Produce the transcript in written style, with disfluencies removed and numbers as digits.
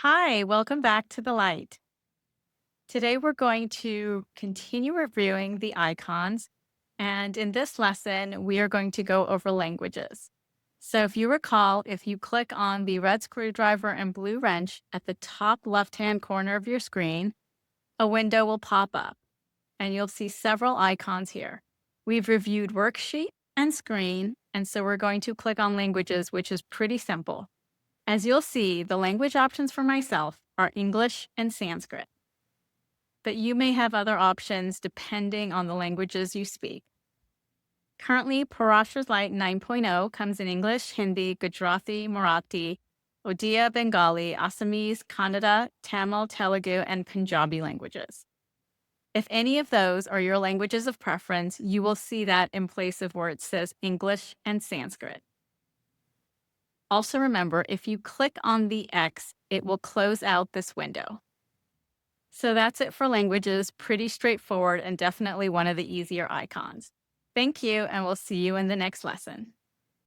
Hi, welcome back to the light. Today we're going to continue reviewing the icons, and in this lesson, we are going to go over languages. So, if you recall, if you click on the red screwdriver and blue wrench at the top left hand corner of your screen, a window will pop up, and you'll see several icons here. We've reviewed worksheet and screen, and so we're going to click on languages, which is pretty simple. As you'll see, the language options for myself are English and Sanskrit, but you may have other options depending on the languages you speak. Currently, Parashara's Light 9.0 comes in English, Hindi, Gujarati, Marathi, Odia, Bengali, Assamese, Kannada, Tamil, Telugu, and Punjabi languages. If any of those are your languages of preference, you will see that in place of where it says English and Sanskrit. Also remember, if you click on the X, it will close out this window. So that's it for languages. Pretty straightforward and definitely one of the easier icons. Thank you, and we'll see you in the next lesson.